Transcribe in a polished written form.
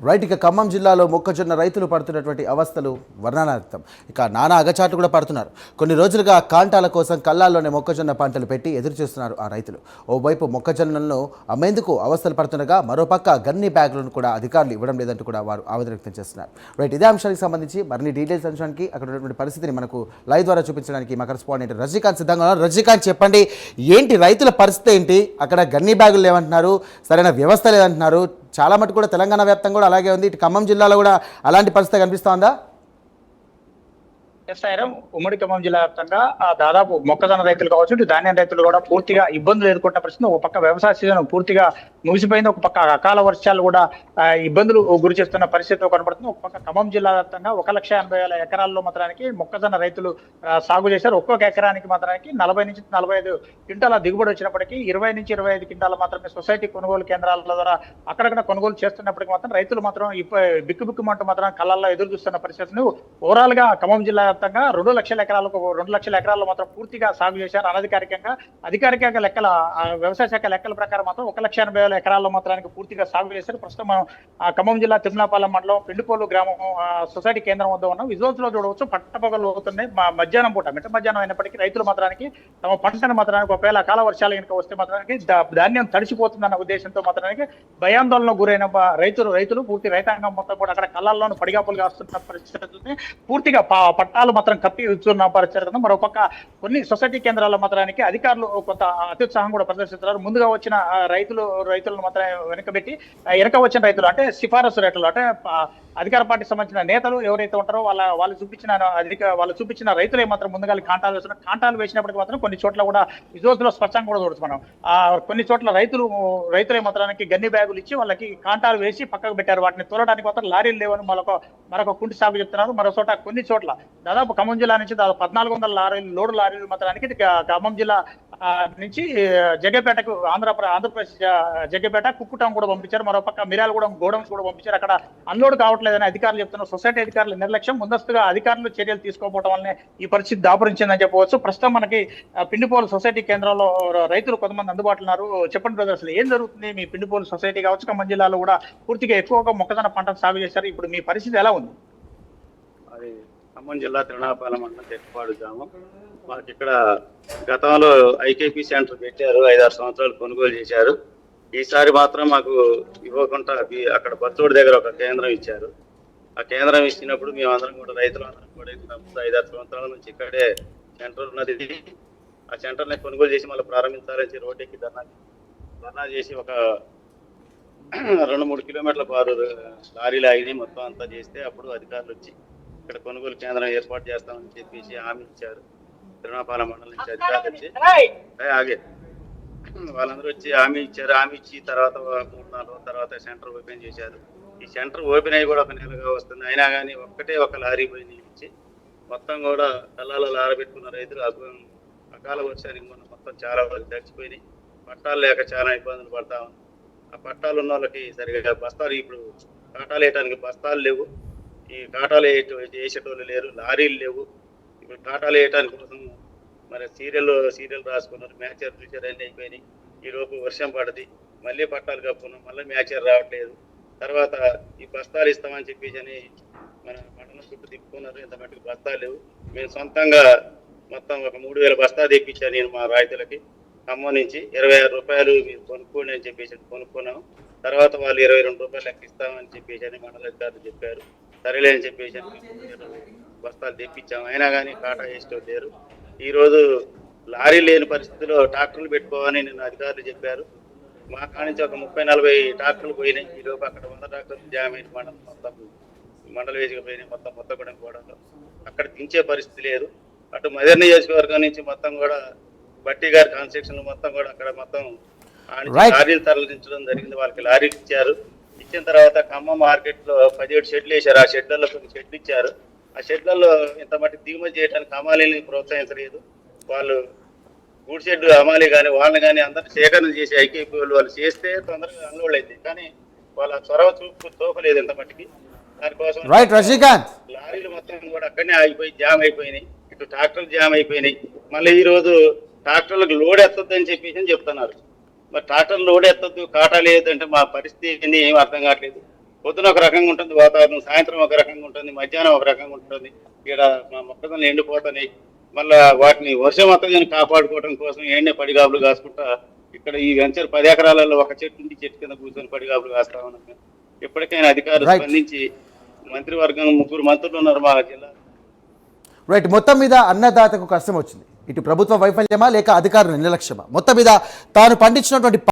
Right. ఇక ఖమ్మం జిల్లాలో మొక్కజొన్న రైతులు పడుతున్నటువంటి అవస్థలు వర్ణనాతీతం. ఇక నానా అగచాట్లు కూడా పడుతున్నారు. కొన్ని రోజులుగా కాంటాల కోసం కళ్ళాల్లోనే మొక్కజొన్న పంటలు పెట్టి ఎదురు చూస్తున్నారు ఆ రైతులు. ఓవైపు మొక్కజొన్నలను అమ్మేందుకు అవస్థలు పడుతుండగా మరోపక్క గన్ని బ్యాగులను కూడా అధికారులు ఇవ్వడం లేదంటూ కూడా వారు ఆవేదన వ్యక్తం చేస్తున్నారు. రైట్, ఇదే అంశానికి సంబంధించి మరిన్ని డీటెయిల్స్ అంశానికి అక్కడ ఉన్నటువంటి పరిస్థితిని మనకు లైవ్ ద్వారా చూపించడానికి మా కరెస్పాండెంట్ రజనీకాంత్ సిద్ధంగా ఉన్నారు. రజనీకాంత్, చెప్పండి, ఏంటి రైతుల పరిస్థితి ఏంటి? అక్కడ గన్ని బ్యాగులు లేవంటున్నారు, సరైన వ్యవస్థ లేదంటున్నారు. చాలా మటుకు కూడా తెలంగాణ వ్యాప్తంగా కూడా అలాగే ఉంది. ఇటు ఖమ్మం జిల్లాలో కూడా అలాంటి పరిస్థితి కనిపిస్తోందా? ఉమ్మడి ఖమ్మం జిల్లా వ్యాప్తంగా దాదాపు మొక్కజొన్న రైతులు కావచ్చు, ఇటు ధాన్యం రైతులు కూడా పూర్తిగా ఇబ్బందులు ఎదుర్కొంటున్న పరిస్థితి. ఒక పక్క వ్యవసాయ సీజన్ పూర్తిగా ముగిసిపోయింది, ఒక పక్క అకాల వర్షాలు కూడా ఇబ్బందులు గురి చేస్తున్న పరిస్థితి కనబడుతుంది. ఒక పక్క ఖమ్మం జిల్లా వ్యాప్తంగా 1,80,000 ఎకరాల్లో మాత్రానికి మొక్కజొన్న రైతులు సాగు చేశారు. ఒక్కొక్క ఎకరానికి మాత్రానికి 40 నుంచి 45 క్వింటాల దిగుబడి వచ్చినప్పటికీ 20 నుంచి 25 క్వింటాల మాత్రమే సొసైటీ కొనుగోలు కేంద్రాల ద్వారా అక్కడక్కడ కొనుగోలు చేస్తున్నప్పటికీ మాత్రం రైతులు మాత్రం బిక్కుబిక్కుమంటూ మాత్రం కళ్ళల్లో ఎదురు చూస్తున్న పరిస్థితిని ఓవరాల్ గా ఖమ్మం జిల్లా వ్యాప్తంగా 2 లక్షల ఎకరాల్లో మాత్రం పూర్తిగా సాగు చేశారు. అనధికారికంగా, అధికారికంగా లెక్కల వ్యవసాయ శాఖ లెక్కల ప్రకారం మాత్రం 1,80,000 ఎకరాల్లో మాత్రానికి పూర్తిగా సాగు చేశారు. ప్రస్తుతం మనం ఖమ్మం జిల్లా తిరుమలాపాలెం మండలం పెండుపోలు గ్రామం సొసైటీ కేంద్రం వద్ద ఉన్న విజువల్స్ లో చూడవచ్చు. పట్టపగలు అవుతున్నాయి. మధ్యాహ్నం పూట మిట్ట మధ్యాహ్నం అయినప్పటికీ రైతులు మాత్రానికి తమ పంటను మాత్రానికి ఒకవేళ అకాల వర్షాలు కనుక వస్తే మాత్రానికి ధాన్యం తడిసిపోతుందన్న ఉద్దేశంతో మాత్రానికి భయాందోళనకు గురైన రైతులు పూర్తి రైతాంగం మొత్తం కూడా అక్కడ కళ్ళల్లోనూ పడిగాపులుగా వస్తున్న పరిస్థితి. పూర్తిని పట్టాలు మాత్రం కప్పి ఇస్తున్న పరిస్థితి. మరోపక్క కొన్ని సొసైటీ కేంద్రాల మాత్రానికి అధికారులు కొంత అత్యుత్సాహం కూడా ప్రదర్శిస్తున్నారు. ముందుగా వచ్చిన రైతులను మాత్రం వెనక వచ్చిన రైతులు అంటే సిఫారసు రైతులు అంటే అధికార పార్టీకి సంబంధించిన నేతలు ఎవరైతే ఉంటారో వాళ్ళు చూపించిన రైతులే మాత్రం ముందుగా కాంటాలు వేస్తున్నారు. కాంటాలు వేసినప్పటికీ మాత్రం కొన్ని చోట్ల కూడా విజువల్స్ లో స్పష్టంగా కూడా చూడొచ్చు మనం. కొన్ని చోట్ల రైతులే మాత్రానికి గన్ని బ్యాగులు ఇచ్చి వాళ్ళకి కాంటాలు వేసి పక్కకు పెట్టారు. వాటిని తోలడానికి మాత్రం లారీలు లేవని మరొక కుంటి సాగు చెప్తున్నారు. మరో చోట కొన్ని చోట్ల దాదాపు ఖమ్మం జిల్లా నుంచి దాదాపు 1,400 లోడు లారీలు మాత్రానికి ఖమ్మం జిల్లా నుంచి జగ్గపేటకు ఆంధ్రప్రదేశ్ జగ్గపేట కుక్కుటం కూడా పంపించారు. మరోపక్క మిర్యాలగూడెం గోడౌన్స్ కూడా పంపించారు. అక్కడ అన్లోడ్ కావట్లేదని అధికారులు చెప్తున్నారు. సొసైటీ అధికారుల నిర్లక్ష్యం, ముందస్తుగా అధికారులు చర్యలు తీసుకోకపోవడం వల్లనే ఈ పరిస్థితి దాపురించిందని చెప్పవచ్చు. ప్రస్తుతం మనకి పిండిపోలు సొసైటీ కేంద్రంలో రైతులు కొంతమంది అందుబాటులో ఉన్నారు. చెప్పండి బ్రదర్, అసలు ఏం జరుగుతుంది? మీ పిండిపోలు సొసైటీ కావచ్చు, ఖమ్మం జిల్లాలో కూడా పూర్తిగా ఎక్కువగా మొక్కజొన్న పంటను సాగు చేశారు. ఇప్పుడు మీ పరిస్థితి ఎలా ఉంది? అది ఖమ్మం జిల్లా తిరునాపాలెం మండలం తెట్టుపాడు గ్రామం. మాకు ఇక్కడ గతంలో ఐకేపీ సెంటర్ పెట్టారు, 5-6 సంవత్సరాలు కొనుగోలు చేశారు. ఈసారి మాత్రం మాకు ఇవ్వకుండా అక్కడ బత్తోడి దగ్గర ఒక కేంద్రం ఇచ్చారు. ఆ కేంద్రం ఇచ్చినప్పుడు మేమందరం కూడా రైతులందరం కూడా 5-6 సంవత్సరాల నుంచి ఇక్కడే సెంటర్ ఉన్నది. ఆ సెంటర్ని కొనుగోలు చేసి మళ్ళీ ప్రారంభించాలని రోడ్డుకి ధర్నా చేసి ఒక 2-3 కిలోమీటర్ల పారు లారీలు ఆగి మొత్తం అంతా చేస్తే అప్పుడు అధికారులు వచ్చి ఇక్కడ కొనుగోలు కేంద్రం ఏర్పాటు చేస్తామని చెప్పేసి హామీ ఇచ్చారు. తిరునాపాలెం మండలం నుంచి అధికారులు వచ్చి వాళ్ళందరూ వచ్చి హామీ ఇచ్చారు. హామీ ఇచ్చి తర్వాత 3-4 రోజుల తర్వాత సెంటర్ ఓపెన్ చేశారు. ఈ సెంటర్ ఓపెన్ అయ్యి కూడా 1 నెలగా వస్తుంది. అయినా కానీ ఒక లారీ పోయి నిలిచి మొత్తం కూడా కళ్ళాలలో ఆరబెట్టుకున్న రైతులు అకాల వర్షానికి మొత్తం చాలా వరకు తడిచిపోయినాయి. పట్టాలు లేక చాలా ఇబ్బందులు పడతా ఉన్నాయి. ఆ పట్టాలు ఉన్న వాళ్ళకి సరిగా బస్తాలు, ఇప్పుడు కాటాలు వేయడానికి బస్తాలు లేవు. ఈ కాటాలు వేసేటోళ్ళు లేరు, లారీలు లేవు. ఇప్పుడు కాటాలు వేయడానికి కోసం మరి సీరియల్ రాసుకున్నారు. మ్యాచర్ అన్నీ అయిపోయినాయి. ఈ లోపు వర్షం పడది, మళ్ళీ పట్టాలు కప్పుకున్నాం, మళ్ళీ మ్యాచర్ రావట్లేదు. తర్వాత ఈ బస్తాలు ఇస్తామని చెప్పేసి అని మన మండలం చుట్టూ తిప్పుకున్నారు. ఇంత మట్టుకు బస్తాలు లేవు. మేము సొంతంగా మొత్తం ఒక 3,000 బస్తా తెప్పించాను నేను మా రైతులకి. ఖమ్మం నుంచి 26 రూపాయలు మీరు కొనుక్కోండి అని చెప్పేసి కొనుక్కున్నాము. తర్వాత వాళ్ళు 22 రూపాయలు లెక్క ఇస్తామని చెప్పేసి అని మండల అధికారులు చెప్పారు. సరేలే అని చెప్పేసి బస్తాలు తెప్పించాము. అయినా కానీ కాటా వేసేటోళ్ళు లేరు. ఈరోజు లారీ లేని పరిస్థితిలో ట్రాక్టర్లు పెట్టుకోవాలని నేను అధికారులు చెప్పారు. మా కానించి ఒక 30-40 ట్రాక్టర్లు పోయినాయి. ఈ లోపు అక్కడ 100 ట్రాక్టర్లు జామ్ అయిన మండల వేదిక పోయినాయి. మొత్తం కొత్తగూడెం కూడా అక్కడ దించే పరిస్థితి లేదు. అటు మదర్ నియోజకవర్గం నుంచి మొత్తం కూడా బట్టి గారి కాన్స్ట్రక్షన్ మొత్తం కూడా అక్కడ మొత్తం లారీలు తరలించడం జరిగింది. వాళ్ళకి లారీలు ఇచ్చారు. ఇచ్చిన తర్వాత ఖమ్మం మార్కెట్ లో 17 షెడ్లు వేశారు. ఆ షెడ్లలో కొన్ని షెడ్లు ఇచ్చారు. ఆ షెడ్లలో ఇంత మట్టి దిగుమతి చేయడానికి హమాలీని ప్రోత్సహించలేదు. వాళ్ళు గూడ్ షెడ్ హమాలీ కానీ వాళ్ళని కానీ అందరినీ సేకరణ చేసి ఐకేపీ వాళ్ళు చేస్తే తొందరగా అన్లోడ్ అయింది. కానీ వాళ్ళ చొరవ తోపలేదు ఇంత మట్టికి. దానికోసం లారీలు మొత్తం కూడా అక్కడనే ఆగిపోయి జామ్ అయిపోయినాయి. ఇటు ట్రాక్టర్లు జామ్ అయిపోయినాయి. మళ్ళీ ఈ రోజు ట్రాక్టర్లకు లోడ్ ఎత్తద్దు అని చెప్పేసి చెప్తున్నారు. మరి ట్రాక్టర్ లోడ్ ఎత్తద్దు, కాటా లేదు అంటే మా పరిస్థితి ఏం అర్థం కావట్లేదు. పొద్దున ఒక రకంగా ఉంటుంది వాతావరణం, సాయంత్రం ఒక రకంగా ఉంటుంది, మధ్యాహ్నం ఒక రకంగా ఉంటుంది. ఇక్కడ మా మొక్కజొన్నలు ఎండిపోతున్నాయి. మళ్ళా వాటిని వర్షం వస్తుందని కాపాడుకోవడం కోసం ఏండే పడిగాపులు కాసుకుంటా ఇక్కడ ఈ వెంచర్ 10 ఎకరాలలో ఒక చెట్టు నుంచి చెట్టు కింద కూర్చొని పడిగాపులు కాస్తా ఉన్నాం. ఎప్పటికైనా అధికారులు Right. స్పందించి, మంత్రివర్గం 3 మంత్రులు ఉన్నారు మా జిల్లా. రైట్, మొత్తం మీద అన్నదాతకు కష్టం వచ్చింది. ఇటు ప్రభుత్వ వైఫల్యమా లేక అధికారుల నిర్లక్ష్యమా? మొత్తం మీద తాను పండించినటువంటి